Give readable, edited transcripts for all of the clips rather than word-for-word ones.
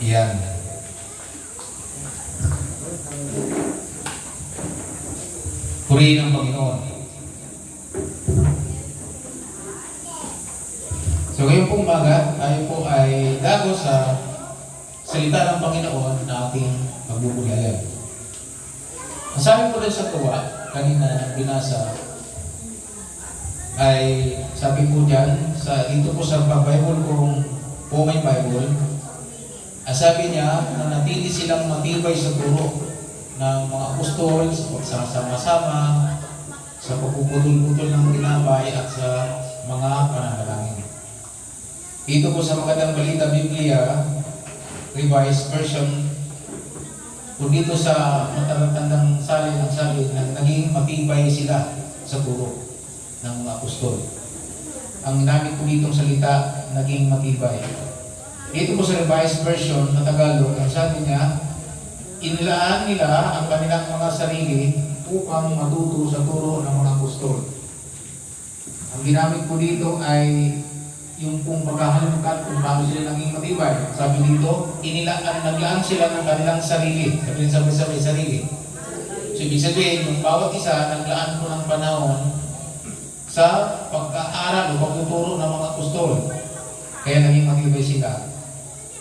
Yan. Purihin ang Panginoon. So ngayon pong umaga, tayo po ay dago sa salita ng Panginoon na ating magbubulyayan. Ang sabi po rin sa tuwa, kanina binasa, ay sabi po dyan, dito po sa Bible kung may Bible, sabi niya na natili silang matibay sa turo ng mga apostol, sa pagsasama-sama, sa pagpuputol-putol ng tinapay at sa mga pananalangin. Dito po sa Magandang Balita Biblia, Revised Version, kung dito sa matatandang salin na naging matibay sila sa turo ng mga apostol. Ang ginamit po ditong salita, naging matibay. Dito po sa Revised Version na Tagalog, ang sabi niya, inilaan nila ang kanilang mga sarili upang matuto sa turo ng mga apostol. Ang ginamit po dito ay yung pong paghahalungkat kung paano sila naging matibay. Sabi dito, naglaan sila ng kanilang sarili. Sabi sarili. So, ibig sabihin, yung bawat isa, naglaan po ng panahon sa pagkaaral o pagtuturo ng mga apostol. Kaya naging matibay sila.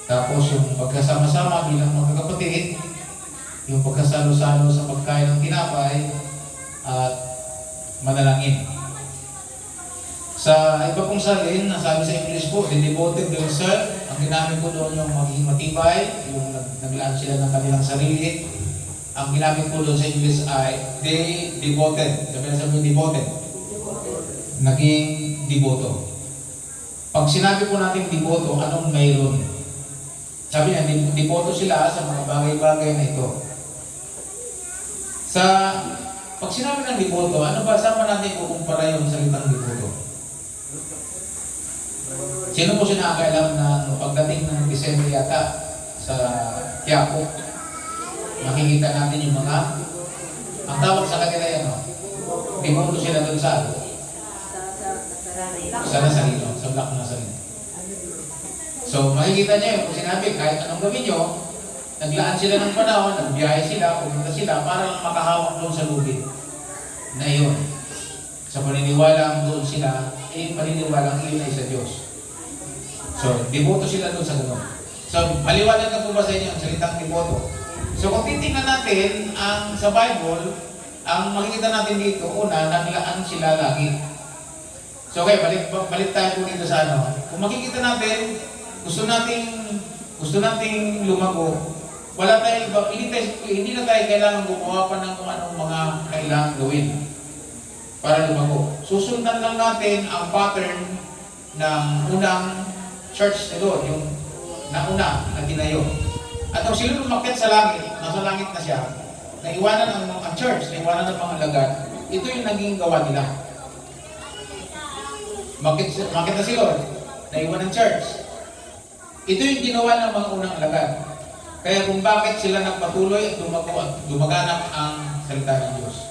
Tapos yung pagkasama-sama bilang magkakapatid, yung pagkasalo-salo sa pagkain ng tinapay, at manalangin. Sa iba pong salin, nasabi sa English po, they devoted themselves. Ang ginamit ko doon yung maging matibay, yung naglaan sila ng kanilang sarili. Ang ginamit ko doon sa English ay they devoted. Sabi devoted. Naging devoto. Pag sinabi po natin devoto, anong mayroon? Sabi niya, devoto sila sa mga bagay-bagay na ito. Pag sinabi ng devoto, ano ba? Saan pa natin kukumpara yung salitang devoto? Sino po sinakailam na pagdating ng December yata sa Quiapo, makikita natin yung mga, ang tawag sa kanila yan, devoto sila doon sa Nazareno, sa Black Nazareno. So, makikita niyo yung sinabi, kahit anong gawin nyo, naglaan sila ng panahon, nagbiyahe sila, pumunta sila, para lang makahawak doon sa lubid na iyon. Sa paniniwalang doon sila, paniniwalang iyon ay sa Diyos. So, devoto sila doon sa gano'n. So, maliwanag na po ba sa inyo ang salitang devoto? So, kung titingnan natin sa Bible, ang makikita natin dito, una, naglaan sila lagi. So, okay, balik tayo po dito sa ano. Kung makikita natin, gusto nating lumago, hindi na tayo kailangan gumawa pa ng kung anong mga kailangan gawin para lumago. Susundan lang natin ang pattern ng unang church na doon, yung nauna na tinayo. At nung sila lumakit sa langit, nasa langit na siya, naiwanan ang church, naiwanan ng mga alagad, ito yung naging gawa nila. Makit na si Lord, naiwan ng church. Ito yung ginawa ng mga unang alagad. Kaya kung bakit sila nagpatuloy at dumaganap ang salita ng Diyos.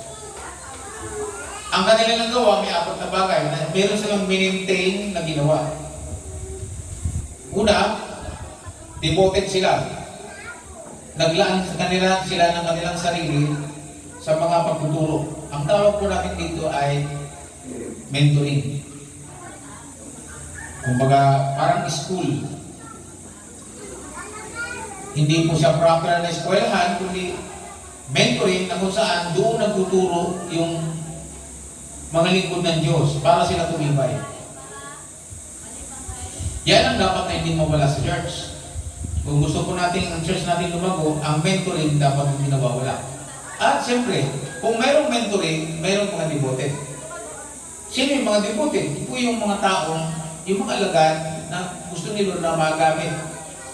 Ang kanilang nagawa, may apat na bagay na meron silang maintain na ginawa. Una, devoted sila. Naglaan sila ng kanilang sarili sa mga pagtuturo. Ang tawag po natin dito ay mentoring. Kumbaga, parang school. Hindi po siya proper na eskwelahan, kundi mentoring na kung saan doon nagtuturo yung mga lingkod ng Diyos para sila tumibay. Yan ang dapat na hindi mawala sa church. Kung gusto po natin ang church natin lumago, ang mentoring dapat hindi nawawala. At siyempre, kung mayroong mentoring, mayroong mga devoted. Sino yung mga devoted? Ito yung mga taong, yung mga alagad na gusto nila na magamit.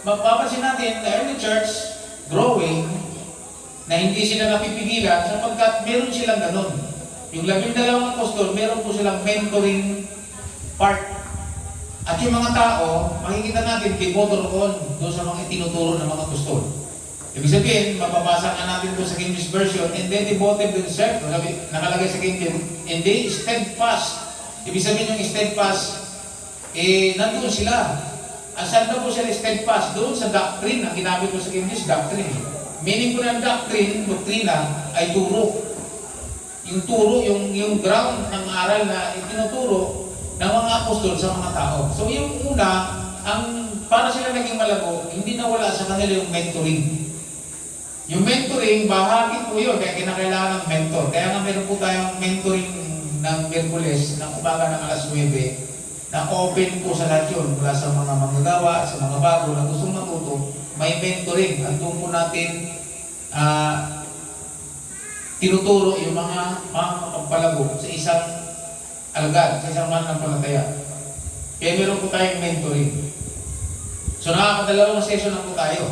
Mapapansin natin, the early church, growing, na hindi sila napipigilan sapagkat meron silang ganun. Yung 12 apostol, meron po silang mentoring part. At yung mga tao, makikita natin, devoto roon doon sa mga itinuturo ng mga apostol. Ibig sabihin, mababasa nga natin doon sa King James Version, and they devoted themselves, nakalagay sa King James, and they steadfast. Ibig sabihin yung steadfast, nandun sila. Asan na po sila steadfast? Doon sa doctrine. Ang ginamit ko sa English, doctrine. Meaning ko ng doctrine, doktrina, ay turo. Yung turo, yung ground ng aral na itinuturo ng mga apostol sa mga tao. So yung una, para sila naging malago, hindi nawala sa kanila yung mentoring. Yung mentoring, bahagi po yun, kaya kinakailangan ng mentor. Kaya nga meron po tayong mentoring ng Miyerkules, ng umaga ng alas 9, na open po sa lahat yun, mula sa mga manggagawa, sa mga bago na gustong matuto, may mentoring. At doon po natin tinuturo yung mga pagpalago sa isang alagad, sa isang mananampalataya. Kaya meron po tayong mentoring. So nakakadalawang session na po tayo.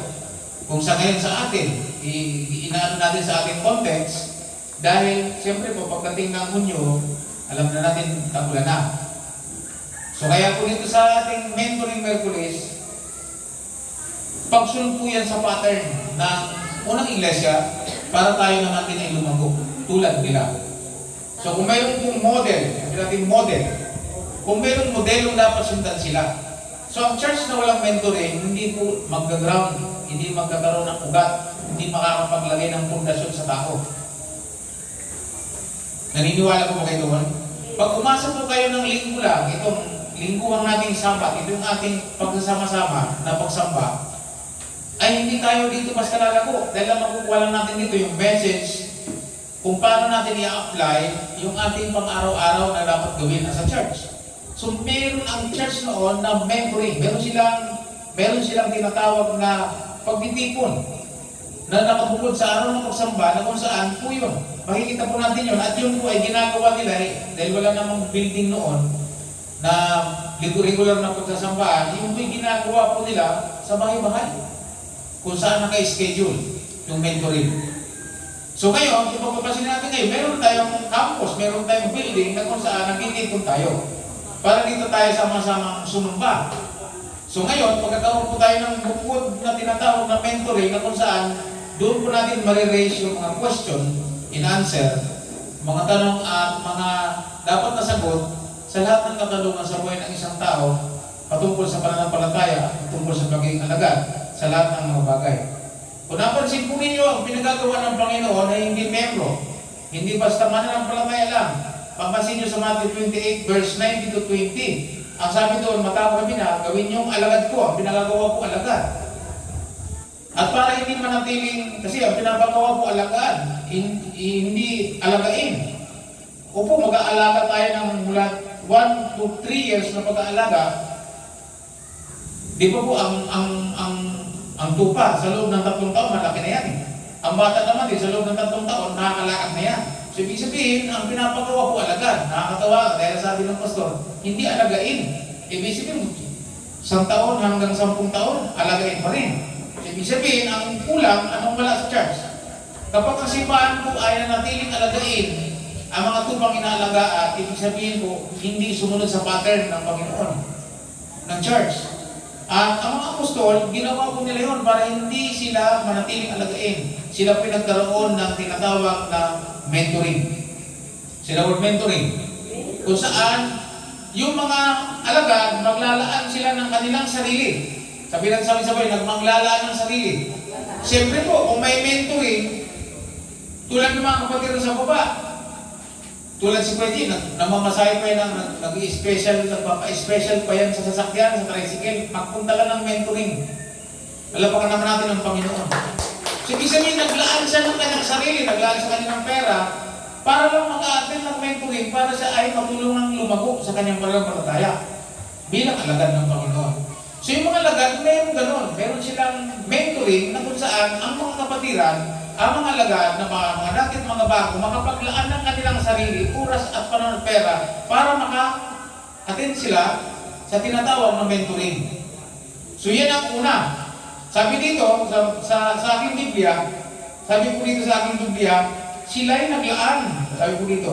Kung sa ngayon sa atin, inaano natin sa ating context, dahil siyempre po pagdating ng Hunyo, alam na natin tagulan na. So kaya po dito sa ating mentoring Miyerkules, pagsunod po yan sa pattern ng unang iglesia para tayo na natin ay lumago tulad nila. So kung mayroon pong model, kung mayroong modelong dapat sundan sila. So ang church na walang mentoring, hindi po mag-ground, hindi magkakaroon ng ugat, hindi makakapaglagay ng pundasyon sa tao. Naniniwala po ba kayo doon? Pag umasa po kayo ng linggo lang, itong lingguang nating Sabat, ito yung ating pagsasama-sama na pagsamba, ay hindi tayo dito mas kalalago. Dahil lang makukuha lang natin dito yung message kung paano natin i-apply yung ating pang-araw-araw na dapat gawin as a church. So meron ang church noon na mentoring. Meron silang tinatawag na pagtitipon na nakabukod sa araw ng pagsamba na kung saan po yun. Makikita po natin yun. At yun po ay ginagawa nila dahil wala namang building noon na regular na pagsasambaan, yung may ginagawa po nila sa bahay-bahay kung saan naka-schedule yung mentoring. So ngayon, kung pagpapasin natin ngayon, meron tayong campus, meron tayong building na kung saan nagtitipon tayo para dito tayo sama-sama sumamba. So ngayon, pagkakaroon po tayo ng bukod na tinatawag na mentoring na kung saan doon po natin mariraise yung mga question in answer, mga tanong at mga dapat na sagot sa lahat ng katanungan sa buhay ng isang tao patungkol sa pananampalataya, patungkol sa pagiging alagad, sa lahat ng mga bagay. Kung napansin po ninyo, ang pinagagawa ng Panginoon ay hindi membro, hindi basta mananampalataya lang. Papansin nyo sa Matthew 28 verse 19 to 20, ang sabi doon, matapos kami na, gawin nyo ang alagad ko, ang pinagagawa ko alagad. At para hindi manatiling, kasi ang pinapagawa ko alagad, hindi alagain. Opo, mag-aalaga tayo ng mula 1 to 3 years na pag-aalaga. Di ba po ang tupa sa loob ng 3 taon, malaki na yan. Ang bata naman sa loob ng 3 taon, nakakalakad na yan. So ibig sabihin, ang pinapagawa ko alagad. Nakakatawa, dahil sabi ng pastor, hindi alagain. Ibig sabihin, 1 taon hanggang 10 taon, alagain pa rin. So ibig sabihin, ang kulang, anong wala sa church? Kapag ang simbahan po ay nanatiling alagain, ang mga tupang inaalagaan, ibig sabihin po, hindi sumunod sa pattern ng Panginoon, ng church. At ang mga apostol, ginawa po nila yun para hindi sila manatiling alagain. Sila pinagkaroon ng tinatawag na mentoring. Sila word mentoring. Kung saan, yung mga alagad, maglalaan sila ng kanilang sarili. Sabi ng sabi-sabay, nagmanglalaan ng sarili. Siyempre po, kung may mentoring, tulad ng mga kapatid sa baba, tulad si Pwede, namamasahe pa yan, nag-special, nagpapa-special pa yan sa sasakyan, sa tricycle, magpunta ka ng mentoring. Lalapakan naman natin ang Panginoon. So, ibig sabihin, naglaan siya ng kanyang sarili, naglaan sa kanyang pera, para lang maka-attend ng mentoring, para siya ay matulungang lumago sa kanyang pananampalataya bilang alagad ng Panginoon. So, yung mga alagad, meron ganun. Meron silang mentoring na kung saan ang mga kapatiran, ang mga alagad na mga dating mga bago, makapaglaan ng kanilang sarili, oras at panahon at pera para maka-attend sila sa tinatawag na mentoring. So yan ang una. Sabi dito, sa aking Biblia, sabi po dito sa aking Biblia, sila'y naglaan, sabi po dito.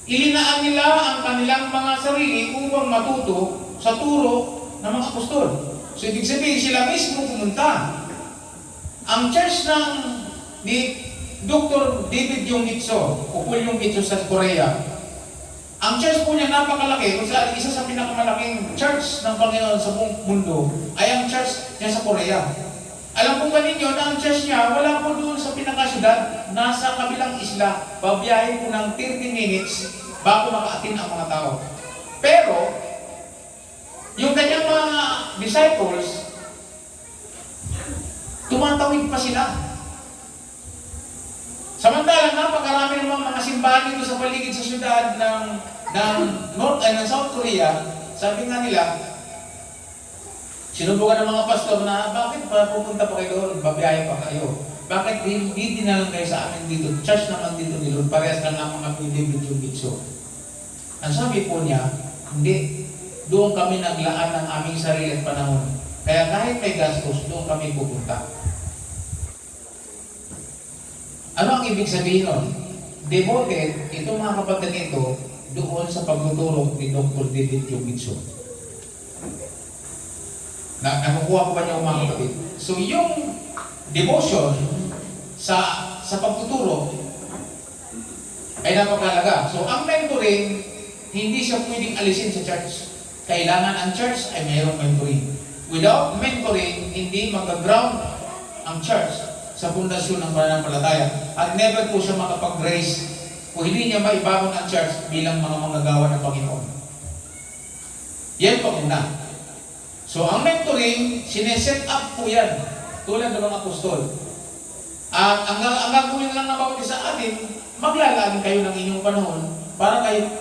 Ilinaan nila ang kanilang mga sarili upang matuto sa turo ng mga apostol. So ibig sabihin, sila mismo pumunta. Ang church ni Dr. David Yongitso, o Paul Yongitso sa Korea, Ang church po niya napakalaki, kung saan isa sa pinakamalaking church ng Panginoon sa buong mundo ay ang church niya sa Korea. Alam po ba ninyo na ang church niya wala po doon sa pinakasyudad, nasa kabilang isla, babiyahe po ng 30 minutes bago makaatin ang mga tao. Pero, yung kanyang mga disciples, tumatawid pa sila. Samantalang napakarami ng mga simbahan dito sa paligid sa syudad ng North and ng South Korea, sabi nga nila, sinubukan ng mga pastor na, bakit pa pupunta pa kayo doon, babiyahe pa kayo? Bakit hindi na lang kayo sa amin dito? Church naman dito ni Lord, parehas lang ang mga video-video. Ang sabi po niya, hindi, doon kami naglaan ng aming sarili at panahon. Kaya kahit may gastos, doon kami pupunta. Ano ang ibig sabihin nun? Devoted, itong mga kapatid nito, doon sa pagtuturo ni Dr. David Jobitso. Nakukuha ko ba niya mga kapatid? So yung devotion sa pagtuturo ay napakalaga. So ang mentoring, hindi siya pwedeng alisin sa church. Kailangan ang church ay mayroong mentoring. Without mentoring, hindi mag-ground ang church sa pundasyon ng pananampalataya. At never po siya makapag-grace kung hindi niya maibangon ang church bilang mga manggagawa ng Panginoon. Yan po una. So ang mentoring, sineset up po yan, tulad ng mga apostol. At ang gagawin lang na bawat isa atin, maglalaan kayo ng inyong panahon para kayo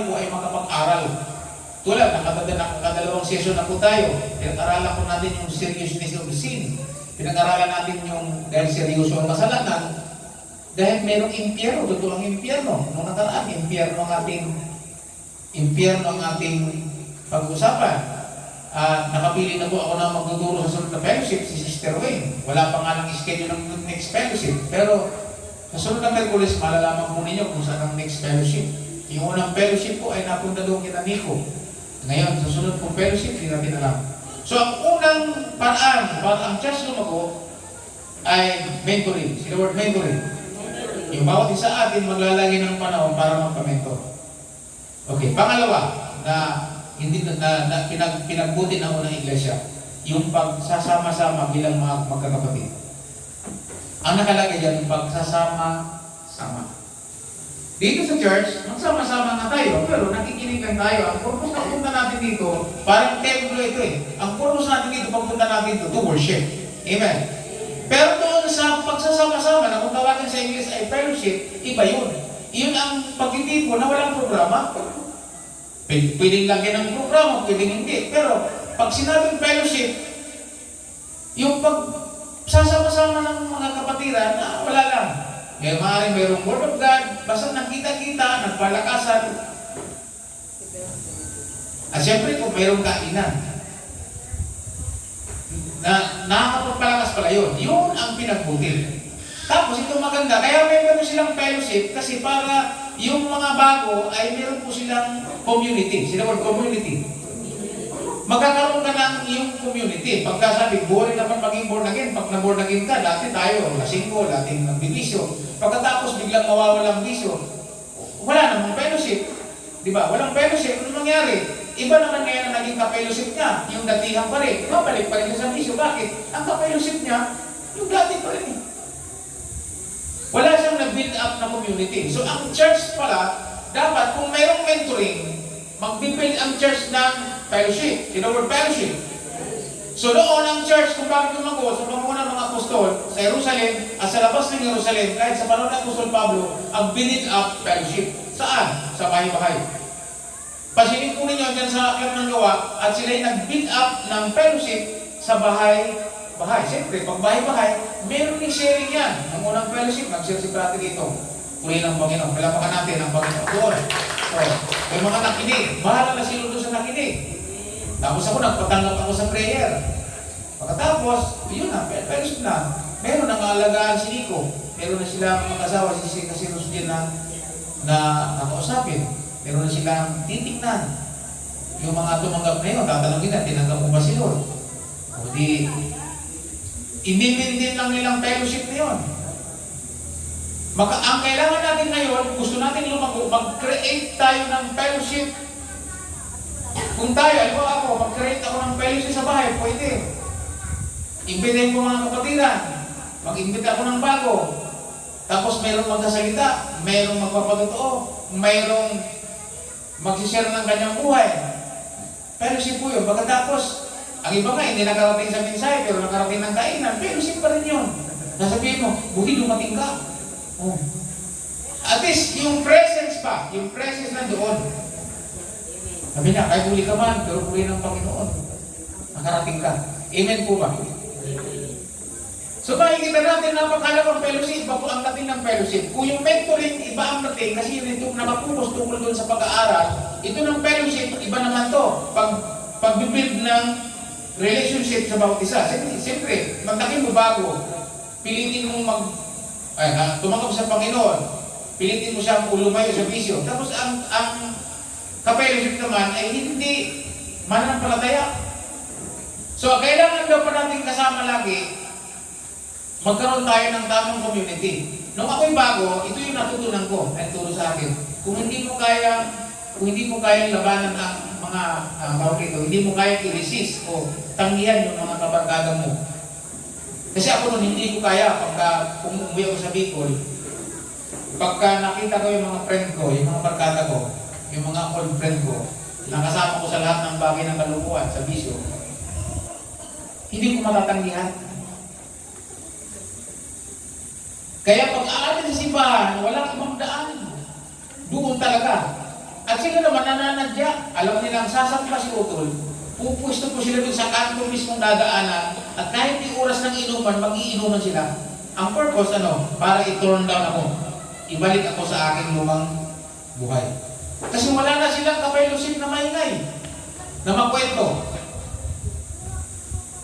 po ay makapag-aral. Tulad, nakadalawang session na po tayo. Pinag-aralan po natin yung seriousness of the sin. Pinag-aralan natin yung dahil seryoso ang kasalanan. Dahil merong impyerno, totoo ang impyerno. Nung nakaraan, impyerno ang ating pag-usapan. Nakapili na po ako na magtuturo sa sunod na fellowship, si Sister Wayne. Wala pa nga ng schedule ng next fellowship. Pero sa sunod na Merkulis, malalaman po ninyo kung saan ang next fellowship. Yung unang fellowship po ay napunta doon kina Nico. Ngayon, sa sunod pong fellowship, hindi natin alam. So, ang unang paraan para ang church lumago ay mentoring. Sino word mentoring? Yung bawat isa atin maglalagay ng panahon para magpa-mentor. Okay, pangalawa na hindi pinagbuti ng unang iglesia, yung pagsasama-sama bilang mga magkakapatid. Ang nakalagay dyan, yung pagsasama-sama. Dito sa church, magsama-sama nga tayo, pero nakikinig lang tayo. Ang purpose na punta natin dito, parang templo ito eh. Ang purpose natin dito, pagpunta natin dito, to worship. Amen. Pero doon sa pagsasama-sama, na kung tawagin sa English ay fellowship, iba yun. Iyon ang pagtitipo na walang programa. Pwedeng lagyan ng programa, pwedeng hindi. Pero pag sinabing fellowship, yung pagsasama-sama ng mga kapatiran, wala lang. Kaya maaaring mayroong Word of God, basta nakita-kita, nagpalakasan. At siyempre kung mayroong kainan, na nakakapagpalakas pala yun. Yun ang pinagbutil. Tapos ito maganda, kaya meron silang fellowship kasi para yung mga bago ay meron po silang community. Sila word community. Magkakaroon ka ng iyong community. Pagka sabi, boring naman maging born again. Pag na-born again ka, dati tayo, lasingko, dating nagbibisyo. Pagkatapos, biglang mawawalang bisyo. Wala namang fellowship. Diba? Walang fellowship. Ano nangyari? Iba naman ngayon ang naging ka-fellowship niya. Yung datihan pa rin. Mabalik pa rin siya sa bisyo. Bakit? Ang ka-fellowship niya, yung dati pa rin. Wala siyang na-build up na community. So, ang church pala, dapat kung mayroong mentoring, mag-build ang church ng fellowship. In the word fellowship. So noon ang church, kung bakit lumago sa panguna ng mga apostol sa Jerusalem at sa labas ng Jerusalem, kahit sa panahon ng Apostol Pablo, ang build up fellowship. Saan? Sa bahay-bahay. Pasilin po ninyo dyan sa Aklat ng Gawa at sila'y nag-build up ng fellowship sa bahay-bahay. Siyempre, pag bahay-bahay, meron din sharing yan. Ang unang fellowship, nag-share si Brother dito. Puri ng Panginoon. Palapakan natin ang Panginoon. Doon. So, may mga nakinig. Bahala na sila doon sa nakinig. Tapos ako, nagpatanggap ako sa prayer. Pagkatapos, yun na, fellowship na. Meron nang aalagaan si Nico. Meron na silang mag-asawa si Rusdin na nakausapin. Meron na silang titignan. Yung mga tumanggap na yun, tatanungin na, tinanggap mo ba si Lord? O di, i-maintain lang nilang fellowship na yun. Ang kailangan natin ngayon, gusto natin lumago, mag-create tayo ng fellowship. Kung tayo, alam mo ako, mag-create ako ng fellowship sa bahay, pwede. Imbitahin ko mga kapatiran, mag-imbita ako ng bago. Tapos mayroong magsasalita, mayroong magpapatotoo, mayroong magsishare ng kanyang buhay. Fellowship po yun. Pagkatapos, ang iba nga, hindi nakarating sa mensahe, pero nakarating ng kainan, fellowship pa rin yun. Nasabihin mo, buti dumating ka. Oh. At least, yung presence pa, yung presence na doon. Sabi niya, kahit huli ka man, pero huli ng Panginoon. Nakarating ka. Amen po ba? So makikita natin napakalawang fellowship, iba po ang dating ng fellowship. Kung yung mentoring, iba ang dating, kasi yun ito nakapunos tungkol doon sa pag-aaral. Ito ng fellowship, iba naman to. Pag-build ng relationship sa bawat isa. Siyempre, magtakin mo bago. Pilitin mong tumanggap sa Panginoon. Pilitin mo siyang lumayo sa bisyo. Tapos ang ka-fellowship naman ay hindi mananampalataya. So, kailangan daw pa natin kasama lagi, magkaroon tayo ng tamang community. Nung ako'y bago, ito yung natutunan ko, ay turo sa akin. Kung hindi mo kayang labanan ang mga hindi mo kayang i-resist o tanggihan yung mga kabarkada mo. Kasi ako nun, hindi ko kaya kung umuwi ako sa Bicol, pagka nakita ko yung mga friend ko, yung mga barkada ko, yung mga old friend ko, nakasama ko sa lahat ng bagay ng kaluluwan, sa bisyo, hindi ko matatanggihan. Kaya pag aatin sa simbahan, walang ibang daan. Doon talaga. At sila naman nananadya. Alam nilang sasampa si Utol, pupusto po sila doon sa kanto mismong dadaanan, at kahit di oras ng inuman, mag-iinuman sila. Ang purpose, para i-turn down ako. Ibalik ako sa aking lumang buhay. Kasi wala na silang ka-fellowship na maingay, na makwento.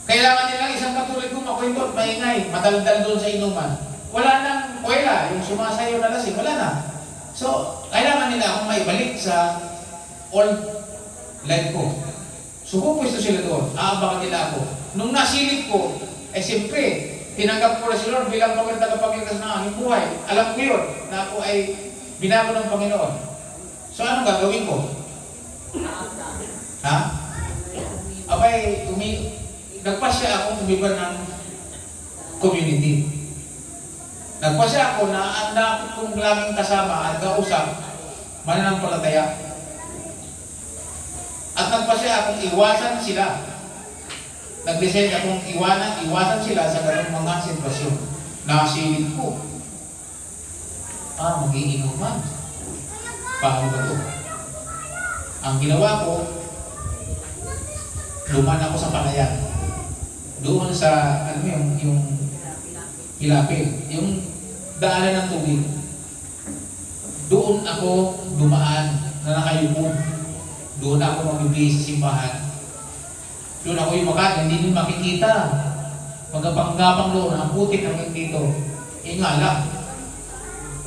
Kailangan nilang isang katulad kong makwento at maingay, madaldal doon sa inuman. Wala nang kuwela, yung sumasayo na lasing, wala na. So, kailangan nila akong maibalik sa old life ko. So, pupwesto sila doon, aabangan nila ako. Nung nasilip ko, siyempre, tinanggap ko na si Lord bilang tagapagligtas ng aking buhay. Alam ko yun, na ako ay binago ng Panginoon. So, anong gagawin ko? Ha? Abay, nagpasya akong umiba ng community. Nagpasya ako na anak kong laging kasama at kausap, mananampalataya. At nagpasya akong iwasan sila. Nag-decide akong iwasan sila sa ganung mga sitwasyon. Nakasilip ko. Mag-iinuman. Paano ba ito? Ang ginawa ko, duman ako sa palayan. Doon sa, yung Ilapil, yung daanan ng tubig. Doon ako dumaan na nakayuko. Doon ako magbibigay sa simbahan. Doon ako yung hindi nyo makikita. Magapang-gapang doon, ang putik hanggang dito. Nga lang,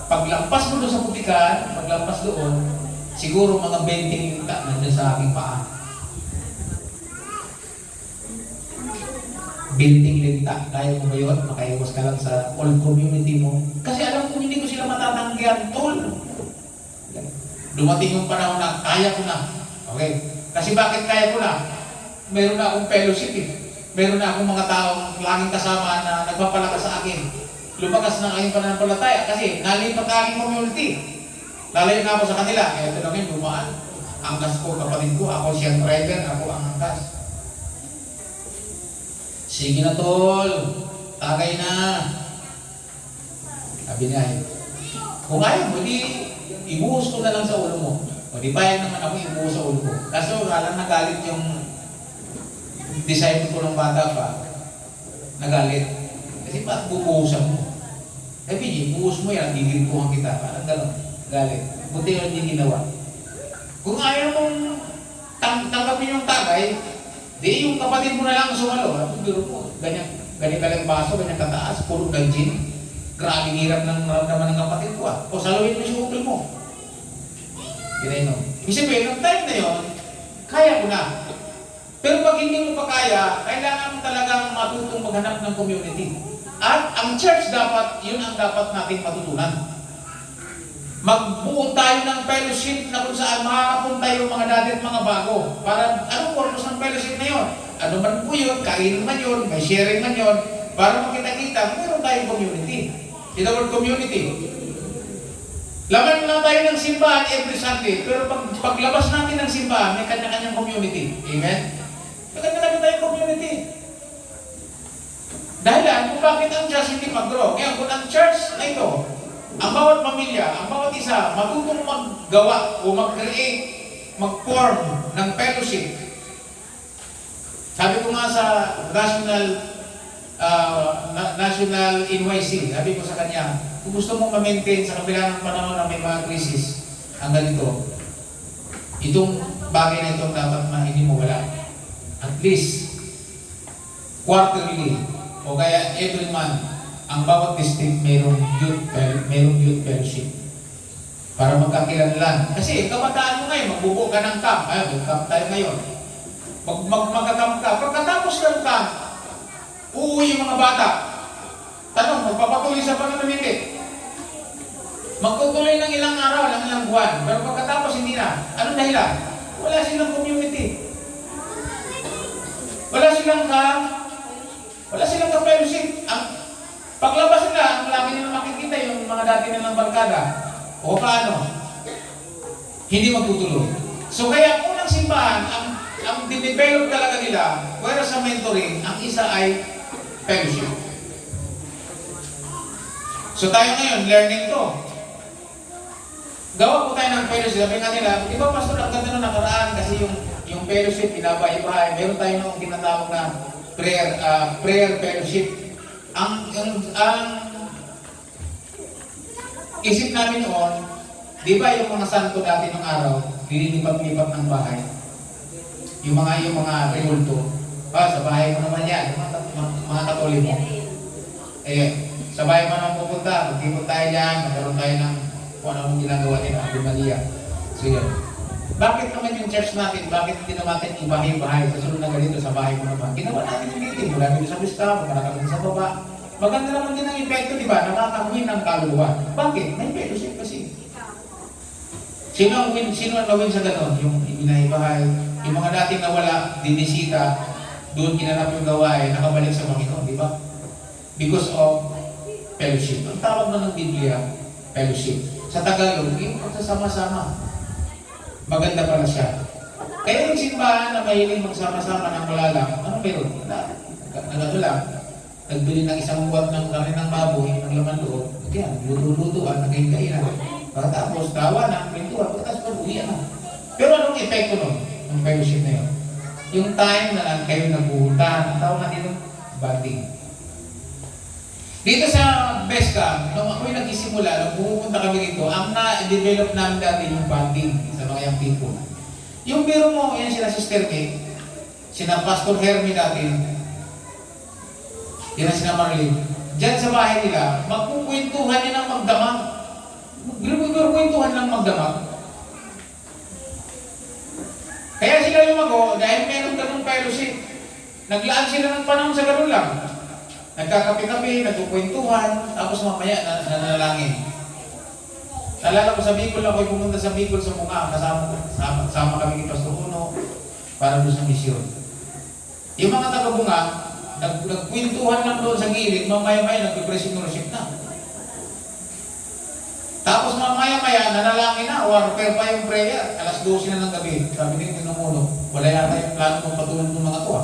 paglampas mo doon sa putikan, paglampas doon, siguro mga 20 minta nandiyan sa aking paa. Building linta. Kaya mo ba yun? Makaiwas ka lang sa old community mo. Kasi alam ko hindi ko sila matatanggihan, tol. Dumating yung panahon na kaya ko na. Okay? Kasi bakit kaya ko na? Meron na akong fellowship eh. Meron na akong mga taong laging kasama na nagpapalakas sa akin. Lumakas na aking pananampalataya kasi nalipat ka aking community. Lalayo na ako sa kanila. Ito lang yung dumaan. Angkas ko, kapatid ko. Ako siyang driver, ako ang angkas. Sige na tol, tagay na. Sabi niya, kung ayaw mo, ibuhos ko na lang sa ulo mo. O di bayad naman ako ibuhos sa ulo ko. Kaso lang nagalit yung disciple ko ng bata pa. Nagalit. Kasi ba't bubuhusan mo? Pili, buhos mo yan, gigilpuhan kita. Parang gano'n. Galit. Buti yun hindi ginawa. Kung ayaw mong tanggapin yung tagay, di yung kapatid mo na lang sumalo. Biro mo, ganyan kalang baso, ganyan kataas, puro gin. Grabe hirap ng naramdaman ng kapatid ko O saluhin mo yung utol mo. Ginainom. Isipin, nung time na yun, kaya ko na. Pero pag hindi mo pa kaya, kailangan mo talagang matutong maghanap ng community. At ang church dapat, yun ang dapat nating matutunan. Magbuo tayo ng fellowship na kung saan makakapunta yung mga dati at mga bago. Para, anong purpose ng fellowship na yun? Ano man po yun, kainin man yun, may sharing man yun, para makita-kita, meron tayong community. In the word community. Laman lang tayo ng simbahan every Sunday, pero paglabas natin ng simbahan, may kanya-kanyang community. Amen? May kanya-kanya tayong community. Dahilan kung bakit ang church hindi mag-grow. Kaya kung ang church na ito, ang bawat pamilya, ang bawat isa, matutong maggawa o mag-create, mag-form ng fellowship. Sabi ko nga sa National NYC, sabi ko sa kanya, kung gusto mong ma-maintain sa kabila ng panahon na may mga krisis, ang ganito, itong bagay na itong dapat na hindi mo wala. At least, quarterly, o kaya every month, ang bawat district mayroong youth fellowship. Para magkakilanlan. Kasi kabataan mo ngayon, magbubuo ka ng camp. Ayun, mag-camp tayo ngayon. Magka-camp ka. Pagkatapos ng camp, uuwi yung mga bata. Tanong, magpapatuloy sa pananamili. Magtutuloy ng ilang araw, ng ilang buwan. Pero pagkatapos hindi na. Anong dahilan? Wala silang community. Wala silang ka-fellowship. Paglabas nila, ang laki nila makikita yung mga dati nilang barkada. O paano? Hindi magtutuloy. So kaya unang simbahan, ang dinevelop talaga nila, whereas sa mentoring, ang isa ay fellowship. So tayo ngayon, learning to. Gawa po tayo ng fellowship. Sabi nga nila, di ba pastor, ang ganda nung nakaraan kasi yung fellowship, inaba-ibahay. Meron tayo nung tinatawag na prayer fellowship. Ang isip namin noon, di ba yung mga santo dati ng araw, nililipat-lipat ng bahay. Yung mga remulto. Sa bahay mo naman yan, mga Katoliko. Sa bahay mo naman pupunta, magtipot tayo dyan, magkaroon tayo ng kung anong ginagawa nila, Ave Maria. So yun. Bakit naman yung church natin, bakit hindi natin ibahay-bahay sa sunod na ganito sa bahay mo naman? Ginawa natin yung meeting, mula dito sa pista, magkakaroon kami sa baba. Maganda naman din ang epekto, di ba? Nakakamuhin ng kaluluwa. Bakit? May fellowship kasi. Sino ang win sa gano'n? Yung ibinahay-bahay, yung mga dating nawala, dinisita, doon kinanap yung gawain, nakabalik sa Panginoon, di ba? Because of fellowship. Ang tawag na ng Biblia, fellowship. Sa Tagalog, yung pagsasama-sama. Maganda pala siya. Kaya yung simbahan na mahiling magsama-sama ng wala lang, ano meron? Nagano lang, nagbili ng isang buwan ng kami ng baboy, ng laman loob, yan, luto-lutoan, nagkain-kainan. Pagkatapos, tawa na, kwentuhan, pagkatapos pag-uwian na. Pero anong epekto nun, ng fellowship na yun? Yung time na kayo nagpupunta, ang tawag natin yung bonding. Dito sa best camp, nung ako'y nagsisimula, nung pumunta kami dito, ang na-develop namin dati yung bonding sa mga young people. Yung biro mo, yan sila Sister Kay, sina Pastor Hermie dati, yan ang sina Marlene. Diyan sa bahay nila, magkukwentuhan yan ng magdamag. Magkukwentuhan ng magdamag. Kaya sila lumago, dahil meron ganun fellowship, naglaan sila ng panahon sa ganun lang. Nagkakape-kape, nagkukwentuhan, tapos mamaya nanalangin. Nalala ko sa Bicol, ako'y pumunta sa Bicol sa Bunga, kasama kami ni Pastor Uno para doon sa misyon. Yung mga taga-Bunga, nagkwentuhan lang doon sa gilid, mamaya-maya nagpipresing worship na. Tapos mamaya-maya, nanalangin na, warfare pa yung prayer, alas 12 na ng gabi. Sabi ni Tinumuno, wala yata yung plano mong patulong ng mga to.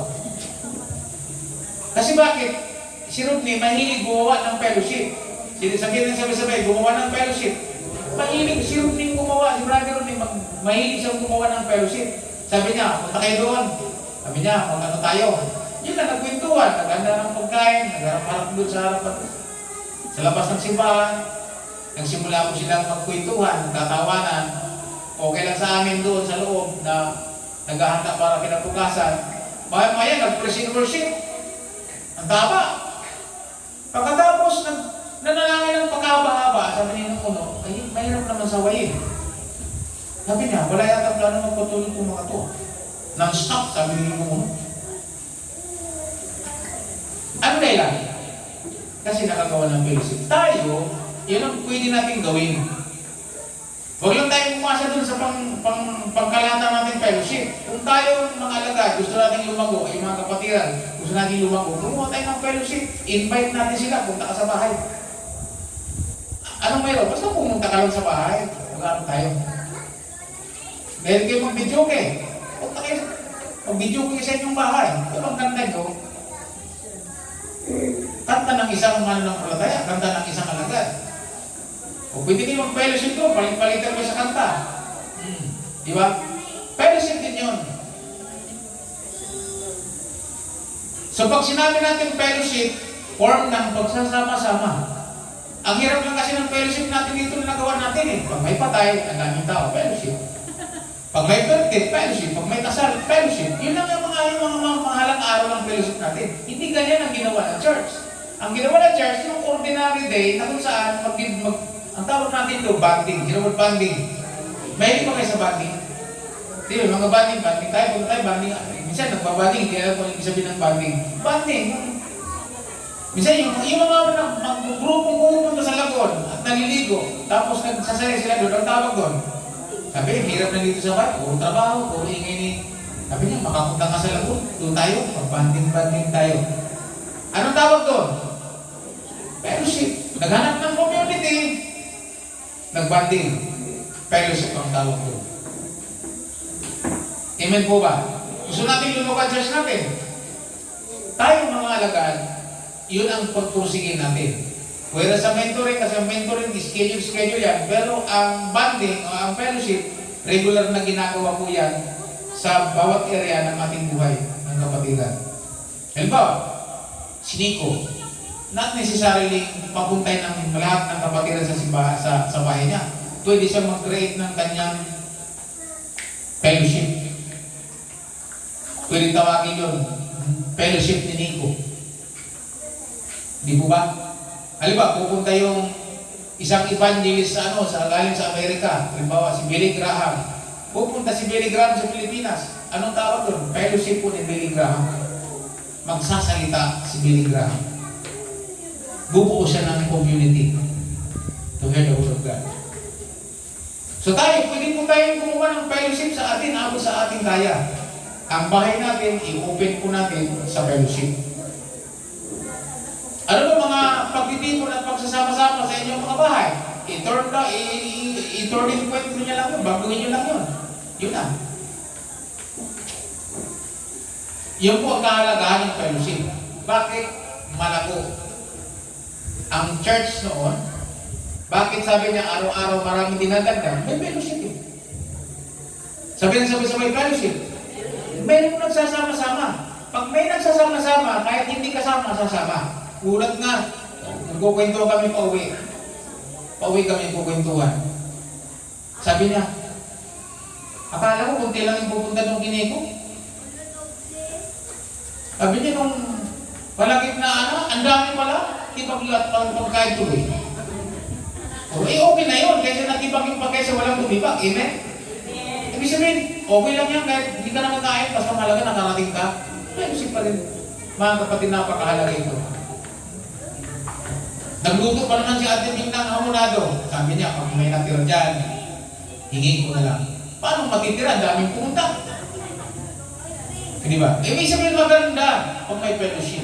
Kasi bakit? Si Rodney, mahilig gumawa ng fellowship. Sabihin ng sabay-sabay, gumawa ng fellowship. Mahilig si Rodney gumawa, si Brother Rodney, mahilig siyang gumawa ng fellowship. Sabi niya, punta kayo doon. Sabi niya, kung ano tayo. Yun na, nagkwentuhan, naganda ng pagkain, nagharap-harap doon sa harapan. Sa labas ng simbahan, nagsimula ko silang magkwentuhan, nagtatawanan. Okay lang sa amin doon sa loob na naghahanda para kinabukasan. Maya-maya, nag-praise and worship. Ang tama. Pagkatapos, nanalangin ng pagkahaba-haba, sabi niya ng uno, ay, mahirap naman sawayin. Sabi niya, wala yata plano magpatulog kung mga to. Non-stop, sabi ni mo. Ano dahilan? Kasi nakagawa ng fellowship. Tayo, yun ang pwede natin gawin. Huwag lang tayong umasa dun sa pangkalahatan natin fellowship. Kung tayo mga alagad, gusto natin lumago, ay mga kapatiran, gusto natin lumago, gumawa tayo ng fellowship. Invite natin sila, punta ka sa bahay. Anong mayroon? Basta pumunta ka lang sa bahay. Mag-ano tayo. Meron kayo mag-video kayo. Punta kayo. Mag-video kayo sa inyong bahay. Pero ang ganda nyo, kanta ng isang mananampalataya, kanta ng isang alagad. O pwede kayo mag-fellowship doon, palit-palitan mo sa kanta. Di ba? Fellowship din yun. So pag sinabi natin fellowship, form ng pagsasama-sama. Ang hirap lang kasi ng fellowship natin dito na nagawa natin eh. Pag may patay, ang daming tao, fellowship. Pag may birthday, fellowship. Pag may kasal, fellowship. Yun lang yung mga mahalang araw ng fellowship natin. Hindi ganyan ang ginawa ng church. Ang ginawa ng church, yung ordinary day na kung saan ang tawag natin ito, bonding. Ginawag bonding. Mahilig pa kayo sa bonding? Di ba, mga bonding tayo. Kung tayo bonding, minsan nagbabonding, hindi alam kung ibig sabihin ng bonding. Bonding. Minsan yung mga grupong pupunta sa lagon at naliligo, tapos nagsasaya sila doon, ang tawag doon. Sabi, hirap na dito sa bahay, puro trabaho, puro ingay ni. Sabi niya, makapunta ka sa lagon, doon tayo, pag-banding tayo. Anong tawag doon? Fellowship. Naghanap ng community. Nagbanding. Fellowship ang tawag doon. Amen po ba? Gusto natin lumabas church natin. Tayo mga alagad, yun ang pagpursigin natin. Whereas sa mentoring, kasi ang mentoring, schedule yan. Pero ang bonding, o ang fellowship, regular na ginagawa po yan sa bawat area ng ating buhay, ng kapatiran. Halimbawa, si Nico, not necessarily papuntay ng lahat ng kapatiran sa simbahan, sa bahay niya. Pwede siya mag-create ng kanyang fellowship. Pwede tawagin yun, fellowship ni Nico. Di po ba? Halimbawa, pupunta yung isang evangelist sa galing sa Amerika. Halimbawa, si Billy Graham. Pupunta si Billy Graham sa Pilipinas. Anong tawag doon? Fellowship po ni Billy Graham. Magsasalita si Billy Graham. Bubuo siya ng community to hear the word of God. So tayo, pwede po tayong gumawa ng fellowship sa atin, abot sa ating kaya. Ang bahay natin, i-open po natin sa fellowship. Ano ba mga pagtitipon at pagsasama-sama sa inyong mga bahay? I-turning point nyo lang yun, baguhin nyo lang yun. Yun na. Yun po ang kahalagahan ng fellowship. Bakit malago? Ang church noon, bakit sabi niya araw-araw maraming dinadagdag? May fellowship yun. Sabi fellowship. Mayroon nagsasama-sama. Pag may nagsasama-sama, kahit hindi kasama, sasama. Ulat nga, nagkukwento kami pauwi. Pauwi kami kukwentuhan. Sabi niya, akala ko kunti lang yung pupunta ng Kineko. Sabi niya nung palagit na ang dami pala, tibag lahat pang pagkain tuloy. Okay na yun, kaysa natibag yung pagkain sa walang tumibag. Amen? Ibig sabihin, okay lang yan, kahit hindi ka na magkain, basta malaga nakarating ka. Pero si pa rin, mga kapatid, napakahalaga ito. Nagluto pa naman si Ate Bing ng hamonado. Sabi niya, pag may natira dyan, hingin ko na lang. Paano matitira? Daming pumunta. Hindi ba? Ibig sabihin maganda pag may fellowship.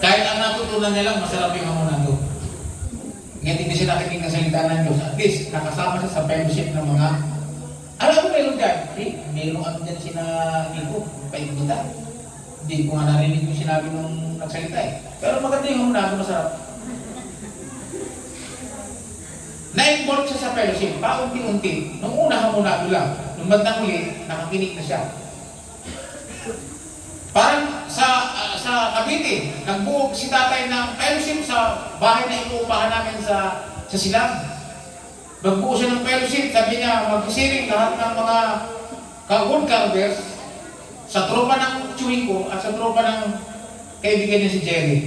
Kahit ang natutunan niya lang, masarap yung hamonado. Ngayon hindi siya nakikinig ng salita ng Diyos. At least, nakasama siya sa fellowship ng mga... Alam mo meron dyan? Mayroong ano dyan sina Nico. Paikutan. Hindi ko nga narinig yung sinabi nung nagsalita eh. Pero maganda yung hamonado, masarap. Na-involve siya sa fellowship, paunti-unti. Nung una hamonado lang. Nung bandang huli, nakakinig na siya. Parang sa Cavite, nagbuo si tatay ng fellowship sa bahay na inuupahan namin sa Silang. Nagbuo siya ng fellowship, sabi niya, mag-sharing lahat ng mga wood carvers sa tropa ng chewing ko at sa tropa ng kaibigan niya si Jerry.